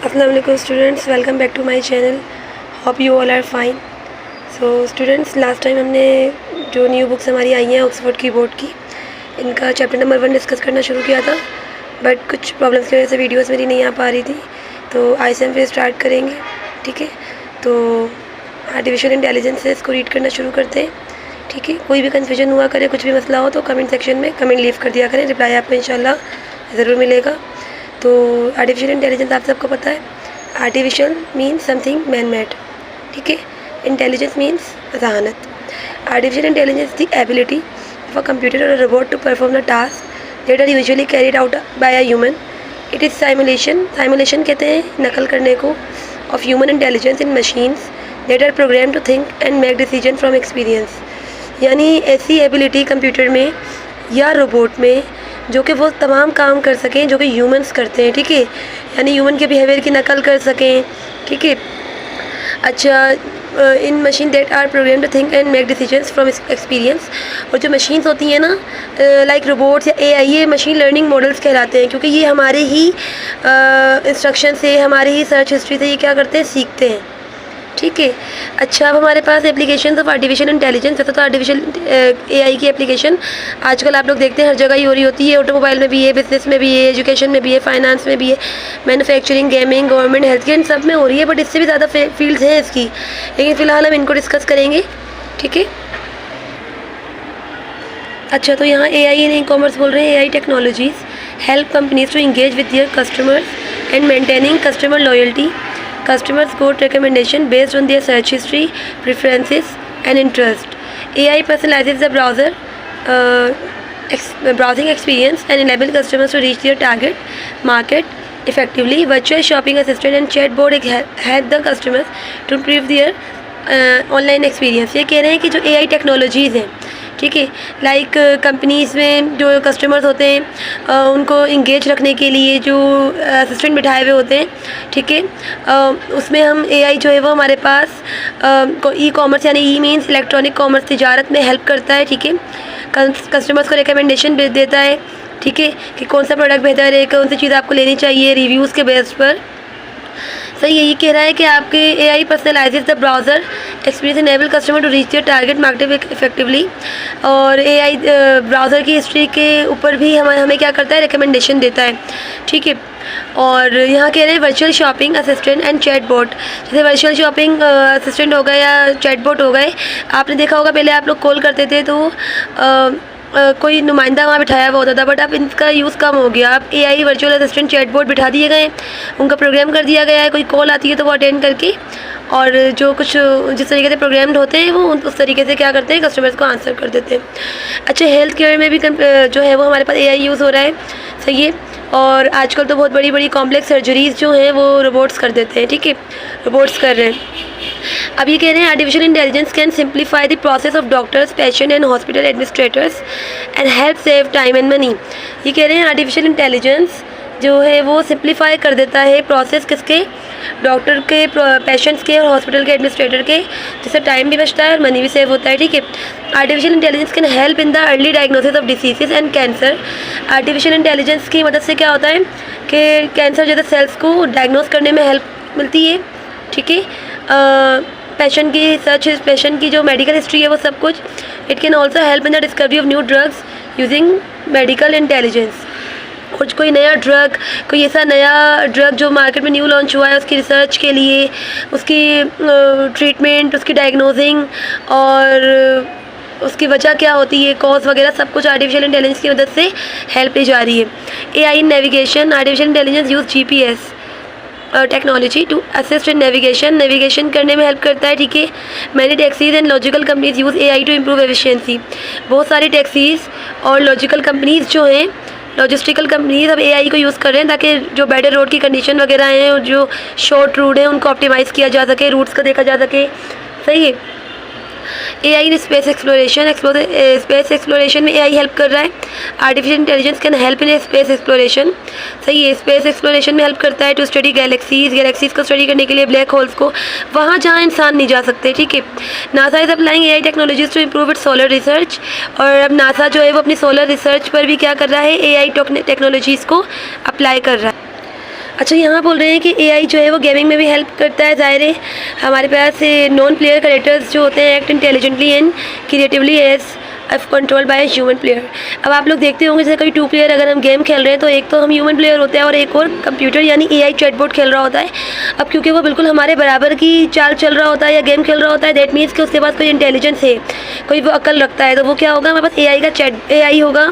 अस्सलाम वालेकुम students, welcome back to my channel. Hope you all are fine. So students, last time हमने जो new books हमारी आई हैं ऑक्सफोर्ड की बोर्ड की, इनका चैप्टर नंबर 1 डिस्कस करना शुरू किया था, बट कुछ प्रॉब्लम्स की वजह से वीडियोस मेरी नहीं आ पा रही थी, तो आज से हम फिर स्टार्ट करेंगे। ठीक है, तो आर्टिफिशियल इंटेलिजेंस से इसको रीड करना शुरू करते हैं। ठीक है, कोई भी कन्फ्यूजन हुआ करे, कुछ भी मसला हो तो कमेंट सेक्शन में कमेंट लीव कर दिया करें, रिप्लाई आपको इंशाल्लाह ज़रूर मिलेगा। तो आर्टिफिशियल इंटेलिजेंस आप सबको पता है, artificial means something man made. ठीक है, इंटेलिजेंस मीन्स जहानत। Artificial intelligence the ability of a computer और a robot to perform the task that are usually carried out by a human. It is simulation, simulation कहते हैं नकल करने को, of human intelligence in machines that are program to think and make decision from experience. यानी ऐसी ability computer में या robot में जो कि वो तमाम काम कर सकें जो कि ह्यूमंस करते हैं। ठीक है, यानी ह्यूमन के बिहेवियर की नकल कर सकें। ठीक है, अच्छा, in machine that are program to think and make decisions from experience. और जो मशीन्स होती हैं ना, लाइक रोबोट्स या एआई, ये मशीन लर्निंग मॉडल्स कहलाते हैं, क्योंकि ये हमारे ही इंस्ट्रक्शन से, हमारे ही सर्च हिस्ट्री से ये क्या करते हैं, सीखते हैं। ठीक है, अच्छा, अब हमारे पास एप्लीकेशन ऑफ आर्टिफिशियल इंटेलिजेंस। वैसे तो आर्टिफिशियल एआई की एप्लीकेशन आजकल आप लोग देखते हैं हर जगह ही हो रही होती है। ऑटोमोबाइल में भी है, बिजनेस में भी है, एजुकेशन में भी है, फाइनेंस में भी है, manufacturing, gaming, government, health care, इन सब में हो रही है। बट इससे भी ज़्यादा फील्ड्स हैं इसकी, लेकिन फ़िलहाल हम इनको डिस्कस करेंगे। ठीक है, अच्छा, तो यहाँ एआई इन ई कॉमर्स बोल रहे हैं। AI technologies help companies to engage with their customers and maintaining customer loyalty. Customers got recommendation based on their search history, preferences, and interest. AI personalizes the browsing experience and enable customers to reach their target market effectively. Virtual shopping assistant and chatbot help the customers to improve their online experience. ये कह रहे हैं कि जो AI technologies हैं, ठीक है, like companies में जो कस्टमर्स होते हैं उनको इंगेज रखने के लिए जो असिस्टेंट बिठाए हुए होते हैं, ठीक है, उसमें हम एआई जो है वो हमारे पास ई कॉमर्स यानी ई मीन्स इलेक्ट्रॉनिक कॉमर्स, तिजारत में हेल्प करता है। ठीक है, कस्टमर्स को रिकमेंडेशन देता है, ठीक है, कि कौन सा प्रोडक्ट बेहतर है, कौन सी चीज़ आपको लेनी चाहिए, रिव्यूज़ के बेस पर। सही, यही कह रहा है कि आपके AI personalises the browser experience enable customer to reach their target market effectively. और एआई ब्राउज़र की हिस्ट्री के ऊपर भी हमें क्या करता है, रिकमेंडेशन देता है। ठीक है, और यहाँ कह रहे हैं virtual shopping assistant and chatbot. जैसे वर्चुअल शॉपिंग असिस्टेंट हो गए या चैटबॉट हो गए, आपने देखा होगा पहले आप लोग कॉल करते थे तो कोई नुमाइंदा वहाँ बिठाया हुआ होता था, बट अब इनका यूज़ कम हो गया। अब एआई वर्चुअल असिस्टेंट चैटबॉट बिठा दिए गए, उनका प्रोग्राम कर दिया गया है। कोई कॉल आती है तो वो अटेंड करके, और जो कुछ जिस तरीके से प्रोग्राम्ड होते हैं वो उस तरीके से क्या करते हैं, कस्टमर्स को आंसर कर देते हैं। अच्छा, हेल्थ केयर में भी जो है वो हमारे पास एआई यूज़ हो रहा है। सही है, और आजकल तो बहुत बड़ी बड़ी कॉम्प्लेक्स सर्जरीज़ जो हैं वो रोबोट्स कर देते हैं। ठीक है, रोबोट्स कर रहे हैं। अब ये कह रहे हैं artificial intelligence can simplify the process of doctors, patient and hospital administrators and help save time and money. ये कह रहे हैं आर्टिफिशियल इंटेलिजेंस जो है वो सिंप्लीफाई कर देता है प्रोसेस किसके, डॉक्टर के, पेशेंट्स के और हॉस्पिटल के एडमिनिस्ट्रेटर के, जिससे टाइम भी बचता है और मनी भी सेव होता है। ठीक है, artificial intelligence can help in the early diagnosis of diseases and cancer. Artificial intelligence की मदद से क्या होता है कि कैंसर जैसे सेल्स को डायग्नोस करने में हेल्प मिलती है। ठीक है, पेशेंट की सर्च, पेशेंट की जो मेडिकल हिस्ट्री है वो सब कुछ। It can also help in the discovery of new drugs using medical intelligence. कुछ कोई नया ड्रग, कोई ऐसा नया ड्रग जो मार्केट में न्यू लॉन्च हुआ है, उसकी रिसर्च के लिए, उसकी ट्रीटमेंट, उसकी डायग्नोजिंग और उसकी वजह क्या होती है, कॉज वगैरह सब कुछ आर्टिफिशियल इंटेलिजेंस की मदद से हेल्प दी जा रही है। AI in navigation, artificial intelligence use GPS technology to assist in navigation करने में हेल्प करता है। ठीक है, many taxis and logical companies use AI to improve efficiency. बहुत सारी टैक्सीज और लॉजिकल कंपनीज जो हैं, लॉजिस्टिकल कंपनीज अब एआई को यूज़ कर रहे हैं ताकि जो बेटर रोड की कंडीशन वगैरह हैं और जो शॉर्ट रूट हैं उनको ऑप्टिमाइज़ किया जा सके, रूट्स को देखा जा सके। सही है, AI in space exploration, space exploration में एआई हेल्प कर रहा है। Artificial intelligence can help in space exploration. सही है, स्पेस एक्सप्लोरेशन में हेल्प करता है टू स्टडी गैलेक्सीज को स्टडी करने के लिए, ब्लैक होल्स को, वहाँ जहाँ इंसान नहीं जा सकते। ठीक है, NASA is applying AI technologies to improve its solar research. और अब नासा जो है वो अपनी सोलर रिसर्च पर भी क्या कर रहा है, एआई टेक्नोलॉजीज़ को अप्लाई कर रहा है। अच्छा, यहाँ बोल रहे हैं कि एआई जो है वो गेमिंग में भी हेल्प करता है। ज़ाहिर है हमारे पास नॉन प्लेयर कैरेक्टर्स जो होते हैं act intelligently and creatively as control by human player. अब आप लोग देखते होंगे जैसे कोई 2 प्लेयर अगर हम गेम खेल रहे हैं तो एक तो हम ह्यूमन प्लेयर होते हैं और एक और कंप्यूटर यानी एआई चैटबॉट खेल रहा होता है। अब क्योंकि वो बिल्कुल हमारे बराबर की चाल चल रहा होता है या गेम खेल रहा होता है, दैट मीन्स कि उसके पास कोई इंटेलिजेंस है, कोई वो अकल रखता है, तो वो क्या होगा, हमारे पास एआई होगा।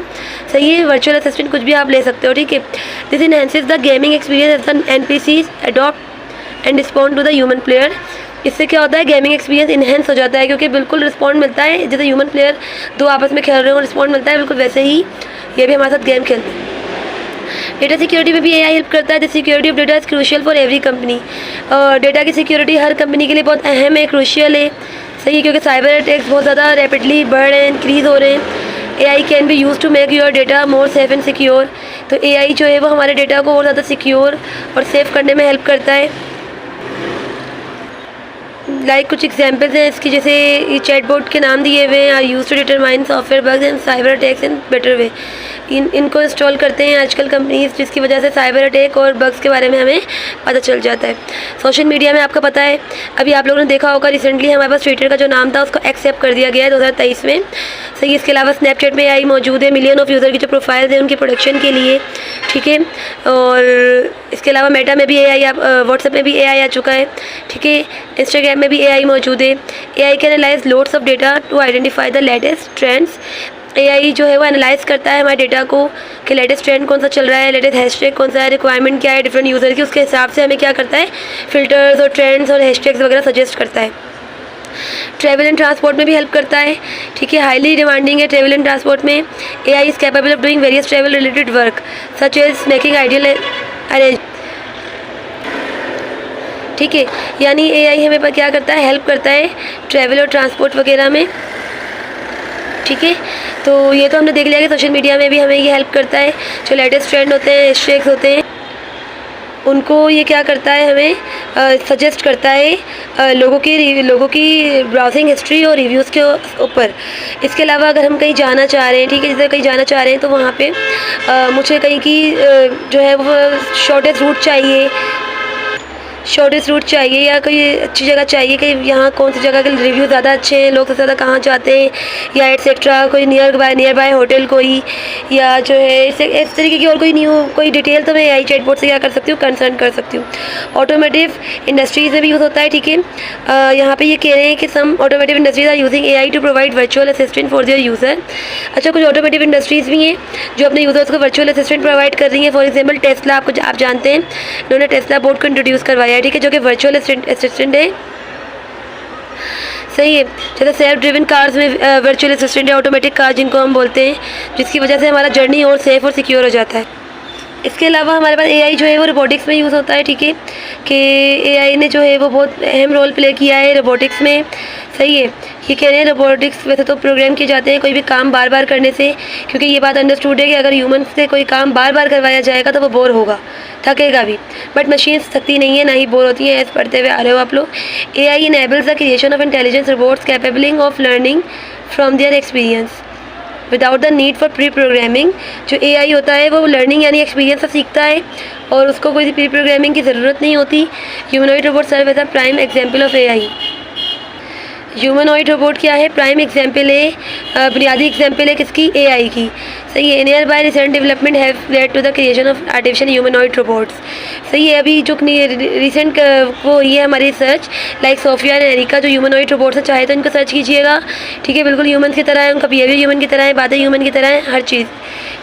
सही है, वर्चुअल असिस्टेंट कुछ भी आप ले सकते हो, ठीक है। This enhances the gaming experience as the NPCs adopt and respond to the human player. इससे क्या होता है, गेमिंग एक्सपीरियंस इन्हेंस हो जाता है क्योंकि बिल्कुल रिस्पॉन्ड मिलता है, जैसे ह्यूमन प्लेयर 2 आपस में खेल रहे हो रिस्पॉन्ड मिलता है, बिल्कुल वैसे ही ये भी हमारे साथ गेम खेलते हैं। डेटा सिक्योरिटी में भी एआई हेल्प करता है। The security of data is crucial for every company. Data की सिक्योरिटी हर कंपनी के लिए बहुत अहम है, क्रूशियल है। सही है, क्योंकि साइबर अटैक्स बहुत ज़्यादा रैपिडली बढ़ रहे हैं, इंक्रीज़ हो रहे हैं। AI can be use to make your data more safe and secure. तो एआई जो है वो हमारे डेटा को और ज़्यादा सिक्योर और सेफ करने में हेल्प करता है। कुछ एग्जांपल्स हैं इसकी, जैसे ये चैटबॉट के नाम दिए हुए हैं, are use to determine software bugs and cyber attacks in better way. इनको इंस्टॉल करते हैं आजकल कंपनीज, जिसकी वजह से साइबर अटैक और बग्स के बारे में हमें पता चल जाता है। सोशल मीडिया में आपको पता है, अभी आप लोगों ने देखा होगा रिसेंटली हमारे पास ट्विटर का जो नाम था उसको एक्सेप्ट कर दिया गया है 2023 में। सही, इसके अलावा स्नैपचैट में एआई मौजूद है, मिलियन ऑफ यूज़र की जो प्रोफाइल्स हैं उनके प्रोडक्शन के लिए, ठीक है। और इसके अलावा मेटा में भी एआई, व्हाट्सएप में भी एआई आ चुका है, ठीक है। इंस्टाग्राम में भी एआई मौजूद है। AI can analyse loads of data to identify the latest trends. AI जो है वो एनालाइज करता है हमारे डेटा को कि लेटेस्ट ट्रेंड कौन सा चल रहा है, लेटेस्ट हैशटैग कौन सा है, रिक्वायरमेंट क्या है डिफरेंट यूज़र की, उसके हिसाब से हमें क्या करता है, फिल्टर्स और ट्रेंड्स और हैशटैग्स वगैरह सजेस्ट करता है। ट्रैवल एंड ट्रांसपोर्ट में भी हेल्प करता है, ठीक है। हाईली डिमांडिंग है ट्रैवल एंड ट्रांसपोर्ट में। AI is capable of doing various travel related work such as making ideal arrange, ठीक है। यानी एआई हमें क्या करता है, हेल्प करता है ट्रैवल और ट्रांसपोर्ट वगैरह में, ठीक है। तो ये तो हमने देख लिया कि सोशल मीडिया में भी हमें ये हेल्प करता है। जो लेटेस्ट ट्रेंड होते हैं, हैशटैग्स होते हैं, उनको ये क्या करता है, हमें सजेस्ट करता है लोगों की ब्राउजिंग हिस्ट्री और रिव्यूज़ के ऊपर। इसके अलावा अगर हम कहीं जाना चाह रहे हैं, ठीक है, जैसे कहीं जाना चाह रहे हैं तो वहाँ पे मुझे कहीं की जो है वो शॉर्टेस्ट रूट चाहिए या कोई अच्छी जगह चाहिए कि यहाँ कौन सी जगह के रिव्यू ज़्यादा अच्छे हैं, लोग सबसे ज़्यादा कहाँ जाते हैं, या एटसेट्रा, कोई नियर बाय होटल कोई, या जो है इस तरीके की और कोई डिटेल तो मैं एआई चैटबॉट से क्या कर सकती हूँ, कंसर्न कर सकती हूँ। ऑटोमेटिव इंडस्ट्रीज़ में भी यूज़ होता है, ठीक है। यहाँ पे ये कह रहे हैं कि some automotive industries are using AI to provide virtual assistant for their user. अच्छा, कुछ ऑटोमेटिव इंडस्ट्रीज़ भी हैं जो अपने यूज़र्स को वर्चुअल असिस्टेंट प्रोवाइड कर रही हैं। फॉर एग्जाम्पल टेस्ला, आप जानते हैं, उन्होंने टेस्ला बोर्ड को इंट्रोड्यूस करवाया, ठीक है, जो कि वर्चुअल असिस्टेंट है। सही है, जैसे सेल्फ ड्रिवन कार्स में वर्चुअल असिस्टेंट है, ऑटोमेटिक कार जिनको हम बोलते हैं, जिसकी वजह से हमारा जर्नी और सेफ और सिक्योर हो जाता है। इसके अलावा हमारे पास एआई जो है वो रोबोटिक्स में यूज़ होता है, ठीक है, कि एआई ने जो है वो बहुत अहम रोल प्ले किया है रोबोटिक्स में। सही है, ये कह रहे हैं रोबोटिक्स वैसे तो प्रोग्राम किए जाते हैं कोई भी काम बार बार करने से, क्योंकि ये बात अंडरस्टूड है कि अगर ह्यूमन से कोई काम बार बार करवाया जाएगा तो वो बोर होगा, थकेगा भी, बट मशीन्स थकती नहीं है, ना ही बोर होती हैं, ऐसे पढ़ते हुए आ रहे हो आप लोग। AI enables the creation of intelligence robots capable of learning from their experience without the need for pre programming. जो एआई होता है वो लर्निंग यानी एक्सपीरियंस से सीखता है और उसको कोई प्री प्रोग्रामिंग की ज़रूरत नहीं होती। Humanoid robot serve as a prime example of AI. Humanoid robot क्या है, प्राइम एग्जाम्पल है, बुनियादी एग्जाम्पल है किसकी, एआई की। सही है, nearby recent development have led to the creation of artificial humanoid robots. सही है, अभी जो रिसेंट वो हुई है हमारी research, like Sophia and Erica, जो ह्यूमनॉइड रोबोट्स है, चाहे तो इनको सर्च कीजिएगा, ठीक है, बिल्कुल ह्यूमन की तरह है, उनका बिहेवियर ह्यूमन की तरह है, बातें ह्यूमन की तरह है, हर चीज़,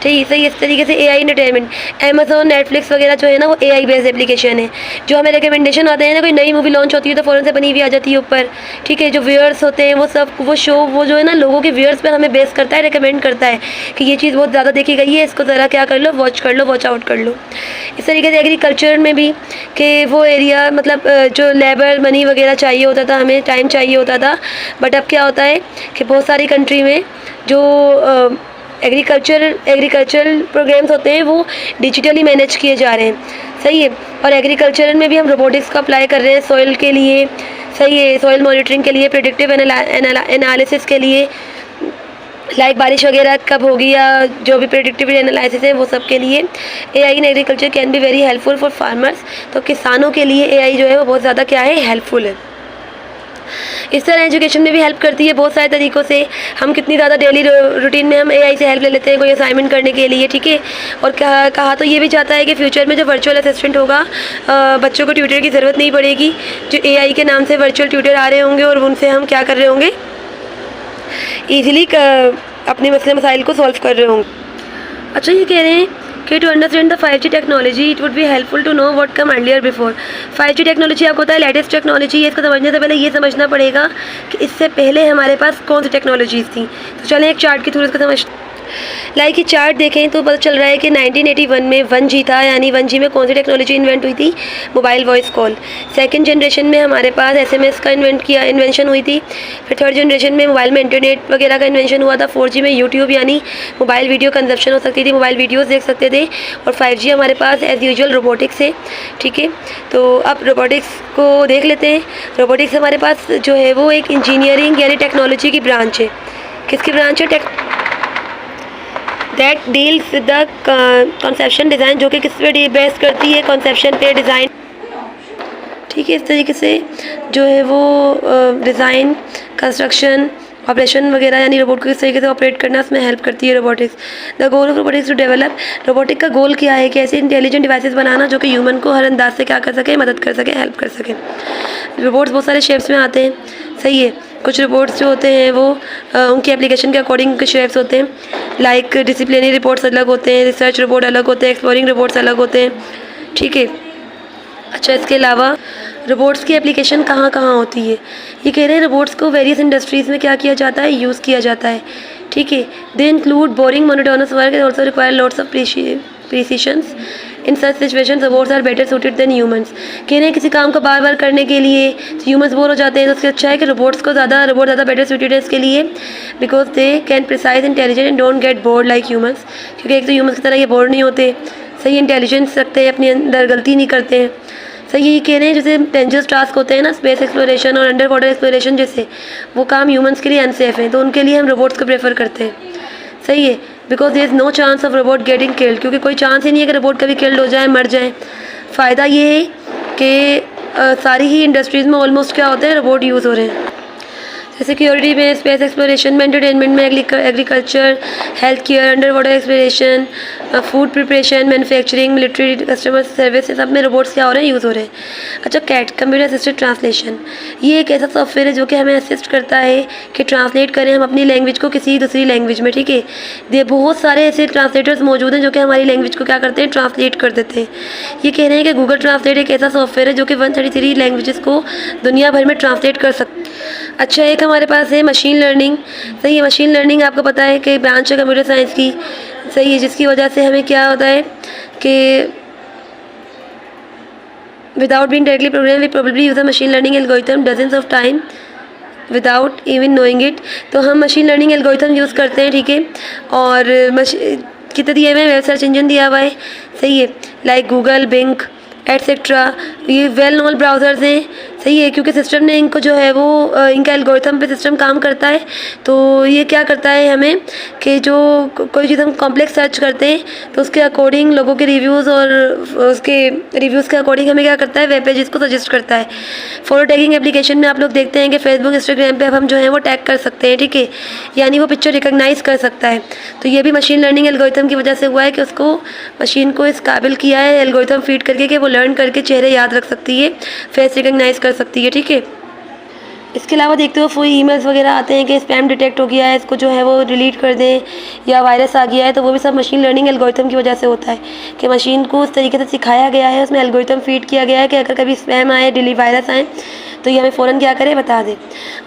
ठीक है। सही, इस तरीके से एआई एंटरटेनमेंट, अमेजोन, नेटफ्लिक्स वगैरह जो है ना वो एआई बेस्ड एप्लीकेशन है। जो हमें रिकमेंडेशन आते हैं ना, कोई नई मूवी लॉन्च होती है तो फ़ौरन से बनी हुई आ जाती है ऊपर, ठीक है। जो व्यूअर्स होते हैं वो सब वो शो वो जो है ना लोगों के व्यूअर्स पर हमें बेस करता है, रिकमेंड करता है कि ये चीज़ बहुत ज़्यादा देखी गई है, इसको ज़रा क्या कर लो, वॉच कर लो, वॉच आउट कर लो। इस तरीके से एग्रीकल्चर में भी कि वो एरिया मतलब जो लेबर मनी वगैरह चाहिए होता था, हमें टाइम चाहिए होता था, बट अब क्या होता है कि बहुत सारी कंट्री में जो एग्रीकल्चरल प्रोग्राम्स होते हैं वो डिजिटली मैनेज किए जा रहे हैं। सही है, और एग्रीकल्चर में भी हम रोबोटिक्स का अप्लाई कर रहे हैं सॉइल के लिए। सही है, सॉइल मॉनिटरिंग के लिए, प्रेडिक्टिव एनालिसिस के लिए, लाइक बारिश वगैरह कब होगी या जो भी प्रेडिक्टिव एनालिसिस है वो सब के लिए AI in agriculture can be very helpful for farmers. तो किसानों के लिए एआई जो है वो बहुत ज़्यादा क्या है, हेल्पफुल है। इस तरह एजुकेशन में भी हेल्प करती है बहुत सारे तरीक़ों से। हम कितनी ज़्यादा डेली रूटीन में हम एआई से हेल्प ले लेते हैं कोई असाइनमेंट करने के लिए, ठीक है। और कहा तो ये भी जाता है कि फ्यूचर में जो वर्चुअल असिस्टेंट होगा, बच्चों को ट्यूटर की ज़रूरत नहीं पड़ेगी। जो एआई के नाम से वर्चुअल ट्यूटर आ रहे होंगे और उनसे हम क्या कर रहे होंगे, ईजिली अपने मसले मसाइल को सॉल्व कर रहे होंगे। अच्छा, ये कह रहे हैं कि to understand the 5G technology it would be helpful to know what come earlier before. 5G technology आपको पता है लेटेस्ट टेक्नोलॉजी है। इसको समझने से पहले ये समझना पड़ेगा कि इससे पहले हमारे पास कौन सी टेक्नोलॉजीज़ थी। तो चलें एक चार्ट के थ्रू इसको समझ। लाइक ये चार्ट देखें तो पता चल रहा है कि 1981 में 1G था, यानी 1G में कौन सी टेक्नोलॉजी इन्वेंट हुई थी, mobile voice call. Second generation में हमारे पास SMS का इन्वेंशन हुई थी। फिर थर्ड जनरेशन में मोबाइल में इंटरनेट वगैरह का इन्वेंशन हुआ था। 4G में यूट्यूब यानी मोबाइल वीडियो कंजप्शन हो सकती थी, मोबाइल वीडियोज़ देख सकते थे। और 5G हमारे पास एज़ यूजुअल रोबोटिक्स है, ठीक है। तो अब रोबोटिक्स को देख लेते हैं। रोबोटिक्स हमारे पास जो है वो एक इंजीनियरिंग यानी टेक्नोलॉजी की ब्रांच है। किसकी ब्रांच है? That deals with the conception design, जो कि किस पे बेस करती है, कॉन्सेप्शन पे, डिज़ाइन, ठीक है। इस तरीके से जो है वो डिज़ाइन, कंस्ट्रक्शन, ऑपरेशन वगैरह यानी रोबोट को किस तरीके से ऑपरेट करना, उसमें हेल्प करती है robotics. The goal of robotics to develop, robotic का गोल क्या है कि ऐसे इंटेलिजेंट डिवाइसेस बनाना जो कि ह्यूमन को हर अंदाज से क्या कर सके, मदद कर सके, हेल्प कर सके। रोबोट्स बहुत सारे शेप्स में आते हैं, सही है। कुछ रोबोट्स जो होते हैं वो उनकी एप्लीकेशन के अकॉर्डिंग के शेप्स होते हैं। लाइक डिसिप्लिनरी रिपोर्ट्स अलग होते हैं, रिसर्च रोबोट अलग होते हैं, एक्सप्लोरिंग रोबोट्स अलग होते हैं, ठीक है। अच्छा, इसके अलावा रोबोट्स की एप्लीकेशन कहाँ कहाँ होती है, ये कह रहे हैं रोबोट्स को वेरियस इंडस्ट्रीज़ में क्या किया जाता है, यूज़ किया जाता है, ठीक है। They include boring monotonous work and also require lots of precisions. In such situations robots are better suited than humans. कह रहे हैं किसी काम को बार बार करने के लिए ह्यूमंस बोर हो जाते हैं, तो उससे अच्छा है कि रोबोट ज़्यादा बेटर सूटेड है इसके लिए, because they can precise intelligent and don't get bored like humans. क्योंकि एक तो ह्यूमंस की तरह ये बोर नहीं होते, सही इंटेलिजेंस रखते हैं, अपने अंदर गलती नहीं करते हैं, सही। ये कह रहे हैं जैसे डेंजरस टास्क होते हैं ना, स्पेस एक्सप्लोरेशन और अंडर वाटर एक्सप्लोरेशन जैसे, वो काम ह्यूमंस के लिए अनसेफ है, तो उनके लिए हम रोबोट्स को प्रेफर करते हैं, सही है। Because there is no chance of robot getting killed, क्योंकि कोई चांस ही नहीं है कि रोबोट कभी किल्ड हो जाए, मर जाए। फ़ायदा ये है कि सारी ही इंडस्ट्रीज़ में ऑलमोस्ट क्या होते हैं, रोबोट यूज़ हो रहे हैं। सिक्योरिटी में, स्पेस एक्सप्लोरेशन में, एंटरटेनमेंट में, agriculture, health care, under water exploration, food preparation, manufacturing, military, customer service, सब में रोबोट्स क्या हो रहे हैं, यूज़ हो रहे हैं। अच्छा, कैट कंप्यूटर असिस्टेड ट्रांसलेशन, ये एक ऐसा सॉफ्टवेयर है जो कि हमें असिस्ट करता है कि ट्रांसलेट करें हम अपनी लैंग्वेज को किसी दूसरी लैंग्वेज में, ठीक है। ये बहुत सारे ऐसे ट्रांसलेटर्स मौजूद हैं जो कि हमारी लैंग्वेज को क्या करते हैं, ट्रांसलेट कर देते हैं। ये कह रहे हैं कि गूगल ट्रांसलेट एक ऐसा सॉफ्टवेयर है जो कि 133 लैंग्वेजेस को दुनिया भर में ट्रांसलेट कर सकते हैं। अच्छा, एक हमारे पास है मशीन लर्निंग, सही है। मशीन लर्निंग आपको पता है कि ब्रांच है कंप्यूटर साइंस की, सही है, जिसकी वजह से हमें क्या होता है कि without being directly program we probably use a machine learning algorithm dozens of time without even knowing it. तो हम मशीन लर्निंग एल्गोरिथम यूज़ करते हैं, ठीक है। और कितने दिए हुए हैं, वेब सर्च इंजन दिया हुआ है, सही है, लाइक गूगल, बिंग एटसेट्रा, ये वेल नोन ब्राउज़र्स हैं, सही है। क्योंकि सिस्टम ने इनको जो है वो इनका एल्गोरिथम पे सिस्टम काम करता है, तो ये क्या करता है हमें कि जो कोई चीज़ हम कॉम्प्लेक्स सर्च करते हैं तो उसके अकॉर्डिंग लोगों के रिव्यूज़ और उसके रिव्यूज़ के अकॉर्डिंग हमें क्या करता है, वेब पेजेस को सजेस्ट करता है। फोटो टैगिंग एप्लीकेशन में आप लोग देखते हैं कि फेसबुक, इंस्टाग्राम पे अब हम जो है वो टैग कर सकते हैं, ठीक है, यानी वो पिक्चर रिकॉग्नाइज़ कर सकता है। तो ये भी मशीन लर्निंग एल्गोरिथम की वजह से हुआ है कि उसको मशीन को इस काबिल किया है एल्गोरिथम फीड करके कि वो लर्न करके चेहरे याद रख सकती है, फेस रिकॉग्नाइज़ कर सकती है, ठीक है। इसके अलावा देखते हो कोई ईमेल्स वगैरह आते हैं कि स्पैम डिटेक्ट हो गया है, इसको जो है वो डिलीट कर दें, या वायरस आ गया है, तो वो भी सब मशीन लर्निंग एल्गोरिथम की वजह से होता है कि मशीन को उस तरीके से सिखाया गया है, उसमें एल्गोरिथम फीड किया गया है कि अगर कभी स्पैम आए, वायरस आए, तो ये हमें फ़ौरन क्या करे, बता दे।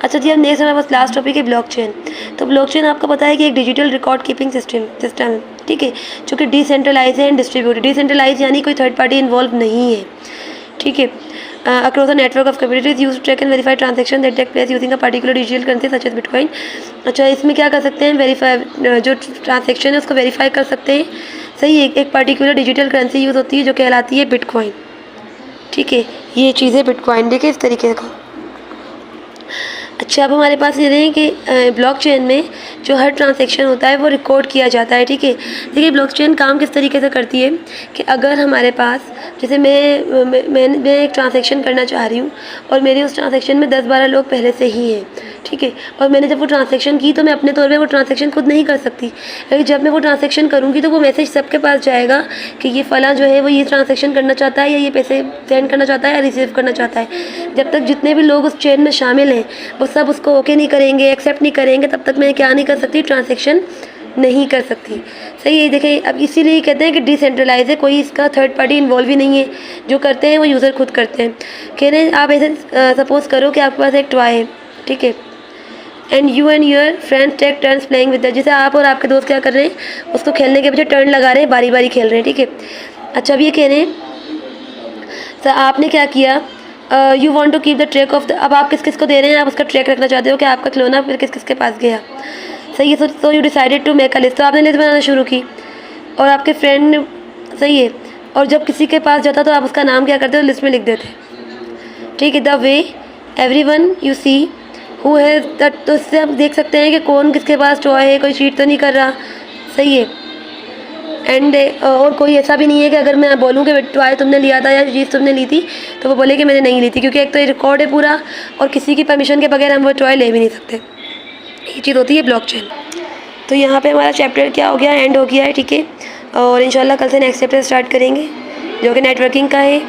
अच्छा जी, अब नेक्स्ट हमारे पास लास्ट टॉपिक है ब्लॉकचेन। तो ब्लॉकचेन आपको पता है कि एक डिजिटल रिकॉर्ड कीपिंग सिस्टम है, ठीक है, जो कि डिसेंट्रलाइज है एंड डिस्ट्रीब्यूटेड। डिसेंट्रलाइज यानी कोई थर्ड पार्टी इन्वॉल्व नहीं है, ठीक है। across a network of computers used to track and verify transaction that take place using a particular digital currency such as Bitcoin। अच्छा, इसमें क्या कर सकते हैं, वेरीफाई, जो ट्रांजेक्शन है उसको वेरीफाई कर सकते हैं, सही है। एक पर्टिकुलर डिजिटल करेंसी यूज़ होती है जो कहलाती है बिटकॉइन, ठीक है। ये चीज़ है बिटकॉइन, देखिए इस तरीके का। अच्छा, अब हमारे पास ये रहे कि ब्लॉकचेन में जो हर ट्रांजैक्शन होता है वो रिकॉर्ड किया जाता है, ठीक है। देखिए ब्लॉकचेन काम किस तरीके से करती है कि अगर हमारे पास जैसे मैं एक ट्रांजैक्शन करना चाह रही हूँ और मेरे उस ट्रांजैक्शन में 10-12 लोग पहले से ही हैं, ठीक है, और मैंने जब वो ट्रांजैक्शन की तो मैं अपने तौर पे वो ट्रांजैक्शन खुद नहीं कर सकती, लेकिन जब मैं वो ट्रांजैक्शन करूँगी तो वो मैसेज सबके पास जाएगा कि ये फ़लाँ जो है वो ये ट्रांजैक्शन करना चाहता है या ये पैसे सेंड करना चाहता है या रिसीव करना चाहता है। जब तक जितने भी लोग उस चेन में शामिल हैं वो सब उसको ओके नहीं करेंगे, एक्सेप्ट नहीं करेंगे, तब तक मैं क्या नहीं कर सकती, ट्रांजैक्शन नहीं कर सकती। सही है। देखिए अब इसीलिए कहते हैं कि डिसेंट्रलाइज है, कोई इसका थर्ड पार्टी इन्वॉल्व ही नहीं है, जो करते हैं वो यूज़र खुद करते हैं। कह रहे हैं आप ऐसे सपोज़ करो कि आपके पास एक टॉय है, ठीक है, and you and your friends take turns playing with that. जैसे आप और आपके दोस्त क्या कर रहे हैं, उसको खेलने के पीछे टर्न लगा रहे हैं, बारी बारी खेल रहे हैं, ठीक है। अच्छा अब ये कह रहे हैं सर आपने क्या किया, you want to keep the track of the, अब आप किस किस को दे रहे हैं, आप उसका ट्रैक रखना चाहते हो कि आपका खिलौना फिर किस किस के पास गया। सही है। So you decided to make a list, तो आपने लिस्ट बनाना शुरू की और आपके फ्रेंड ने, सही है, और जब किसी के पास जाता तो आप उसका नाम क्या करते हो, लिस्ट में लिख देते, ठीक है। The way every one you see who has that, तो इससे आप देख सकते हैं कि कौन किसके पास टॉय है, कोई चीट तो नहीं कर रहा, सही है। एंड और कोई ऐसा भी नहीं है कि अगर मैं बोलूँ कि टॉय तुमने लिया था या चीज़ तुमने ली थी तो वो बोले कि मैंने नहीं ली थी, क्योंकि एक तो ये रिकॉर्ड है पूरा और किसी की परमिशन के बगैर हम वो टॉय ले भी नहीं सकते। ये चीज़ होती है ब्लॉकचेन। तो यहाँ पे हमारा चैप्टर क्या हो गया, एंड हो गया है, ठीक है। और इंशाल्लाह कल से नेक्स्ट चैप्टर स्टार्ट करेंगे जो कि नेटवर्किंग का है,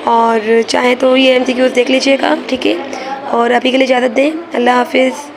और चाहे तो ये MCQs देख लीजिएगा, ठीक है। और अभी के लिए इजाज़त दें, अल्लाह हाफिज़।